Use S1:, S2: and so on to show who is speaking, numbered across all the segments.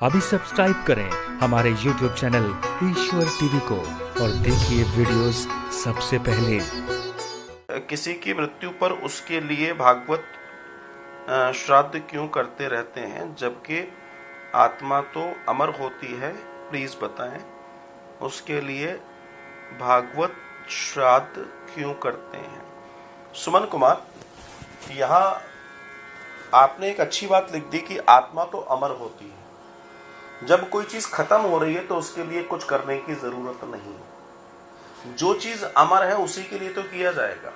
S1: अभी सब्सक्राइब करें हमारे YouTube चैनल ईश्वर टीवी को और देखिए वीडियोस सबसे पहले।
S2: किसी की मृत्यु पर उसके लिए भागवत श्राद्ध क्यों करते रहते हैं, जबकि आत्मा तो अमर होती है? प्लीज बताएं, उसके लिए भागवत श्राद्ध क्यों करते हैं? सुमन कुमार, यहाँ आपने एक अच्छी बात लिख दी कि आत्मा तो अमर होती है। जब कोई चीज खत्म हो रही है तो उसके लिए कुछ करने की जरूरत नहीं। जो चीज अमर है उसी के लिए तो किया जाएगा।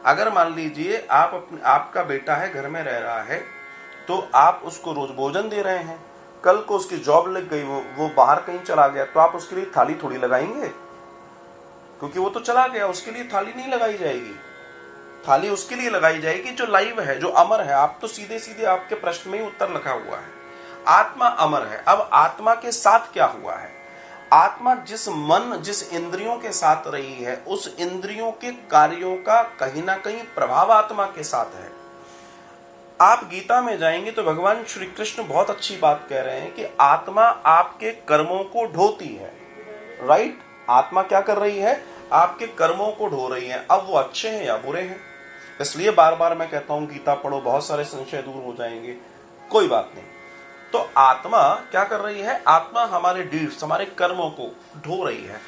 S2: अगर मान लीजिए आपका बेटा है, घर में रह रहा है, तो आप उसको रोज भोजन दे रहे हैं, कल को उसकी जॉब लग गई, वो बाहर कहीं चला गया, तो आप उसके लिए थाली थोड़ी लगाएंगे? क्योंकि वो तो चला गया, उसके लिए थाली नहीं लगाई जाएगी। थाली उसके लिए लगाई जाएगी जो लाइव है, जो अमर है। आप तो सीधे सीधे आपके प्रश्न में ही उत्तर लिखा हुआ है, आत्मा अमर है। अब आत्मा के साथ क्या हुआ है? आत्मा जिस इंद्रियों के साथ रही है, उस इंद्रियों के कार्यों का कहीं ना कहीं प्रभाव आत्मा के साथ है। आप गीता में जाएंगे तो भगवान श्री कृष्ण बहुत अच्छी बात कह रहे हैं कि आत्मा आपके कर्मों को ढोती है। राइट? आत्मा क्या कर रही है? आपके कर्मों को ढो रही है। अब वो अच्छे हैं या बुरे हैं, इसलिए बार बार मैं कहता हूं गीता पढ़ो, बहुत सारे संशय दूर हो जाएंगे। कोई बात नहीं। तो आत्मा क्या कर रही है? आत्मा हमारे डीड्स, हमारे कर्मों को ढो रही है।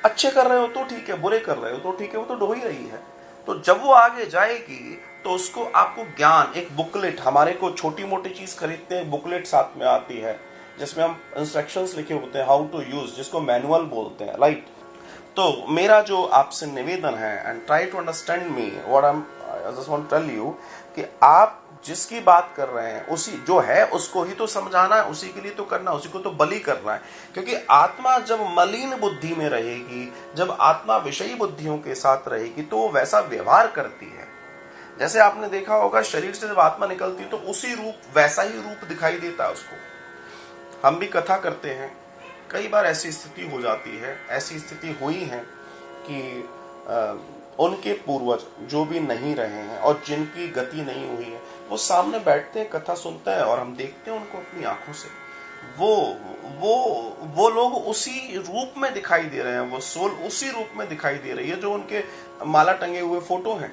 S2: अच्छे कर रहे हो तो ठीक है, बुरे कर रहे हो तो ठीक है, वो तो ढो ही रही है। तो जब वो आगे जाएगी तो उसको आपको ज्ञान, एक बुकलेट, हमारे को छोटी मोटी चीज खरीदते हैं, बुकलेट साथ में आती है जिसमें हम इंस्ट्रक्शंस लिखे होते हैं, हाउ टू यूज, जिसको मैनुअल बोलते हैं। राइट? तो मेरा जो आपसे निवेदन है, and try to understand me what I just want to tell you, कि आप जिसकी बात कर रहे हैं उसी जो है उसको ही तो समझाना है, उसी के लिए तो करना है, उसी को तो बलि करना है। क्योंकि आत्मा जब मलिन बुद्धि में रहेगी, जब आत्मा विषयी बुद्धियों के साथ रहेगी, तो वो वैसा व्यवहार करती है। जैसे आपने देखा होगा, शरीर से जब आत्मा निकलती तो उसी रूप, वैसा ही रूप दिखाई देता है उसको। हम भी कथा करते हैं, कई बार ऐसी स्थिति हो जाती है, ऐसी स्थिति हुई है कि उनके पूर्वज जो भी नहीं रहे हैं और जिनकी गति नहीं हुई है, वो सामने बैठते हैं, कथा सुनते हैं, और हम देखते हैं उनको अपनी आंखों से। वो लोग उसी रूप में दिखाई दे रहे हैं, वो सोल उसी रूप में दिखाई दे रही है जो उनके माला टंगे हुए फोटो हैं।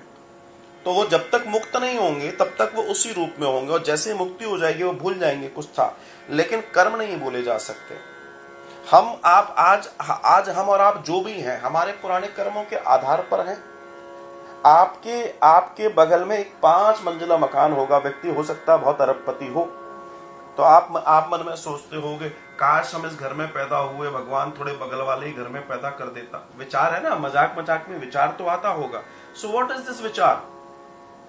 S2: तो वो जब तक मुक्त नहीं होंगे तब तक वो उसी रूप में होंगे, और जैसे मुक्ति हो जाएगी वो भूल जाएंगे कुछ था। लेकिन कर्म नहीं भूले जा सकते। हम आप आज हम और आप जो भी हैं, हमारे पुराने कर्मों के आधार पर हैं। आपके बगल में एक 5 मंजिला मकान होगा, व्यक्ति हो सकता है बहुत अरबपति हो, तो आप मन में सोचते होगे, काश हम इस घर में पैदा हुए, भगवान थोड़े बगल वाले ही घर में पैदा कर देता। विचार है ना, मजाक मजाक में विचार तो आता होगा। सो व्हाट इज दिस विचार?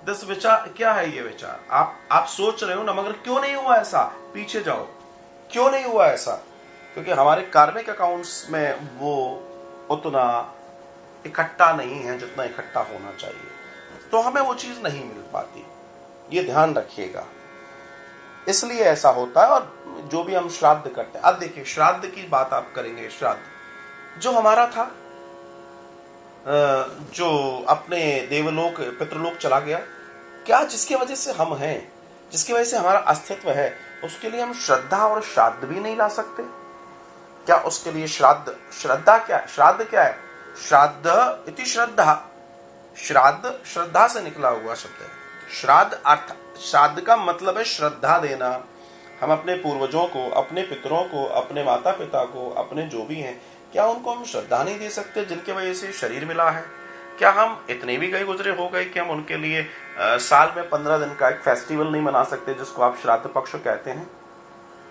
S2: दिस विचार क्या है? ये विचार आप सोच रहे हो ना, मगर क्यों नहीं हुआ ऐसा? पीछे जाओ, क्यों नहीं हुआ ऐसा? क्योंकि हमारे कार्मिक अकाउंट्स में वो उतना इकट्ठा नहीं है जितना इकट्ठा होना चाहिए, तो हमें वो चीज नहीं मिल पाती। ये ध्यान रखिएगा, इसलिए ऐसा होता है। और जो भी हम श्राद्ध करते हैं, अब देखिए, श्राद्ध की बात आप करेंगे, श्राद्ध जो हमारा था, जो अपने देवलोक पितृलोक चला गया, क्या जिसकी वजह से हम हैं, जिसकी वजह से हमारा अस्तित्व है, उसके लिए हम श्रद्धा और श्राद्ध भी नहीं ला सकते क्या? उसके लिए श्रद्धा क्या है? श्राद्ध क्या है? श्राद्ध इति श्रद्धा, श्राद्ध श्रद्धा से निकला हुआ शब्द है। श्राद्ध अर्थ, श्राद्ध का मतलब है श्रद्धा देना। हम अपने पूर्वजों को, अपने पितरों को, अपने माता पिता को, अपने जो भी हैं, क्या उनको हम श्रद्धा नहीं दे सकते जिनके वजह से शरीर मिला है? क्या हम इतने भी गए गुजरे हो गए कि हम उनके लिए साल में 15 दिन का एक फेस्टिवल नहीं मना सकते जिसको आप श्राद्ध पक्ष कहते हैं?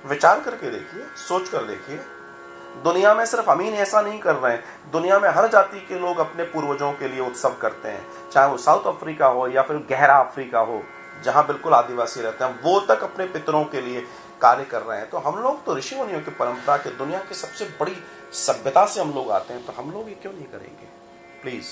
S2: विचार करके देखिए, सोच कर देखिए। दुनिया में सिर्फ हम ही ऐसा नहीं कर रहे हैं, दुनिया में हर जाति के लोग अपने पूर्वजों के लिए उत्सव करते हैं, चाहे वो साउथ अफ्रीका हो या फिर गहरा अफ्रीका हो जहां बिल्कुल आदिवासी रहते हैं, वो तक अपने पितरों के लिए कार्य कर रहे हैं। तो हम लोग तो ऋषि मुनियों की परंपरा के, दुनिया की सबसे बड़ी सभ्यता से हम लोग आते हैं, तो हम लोग ये क्यों नहीं करेंगे? प्लीज।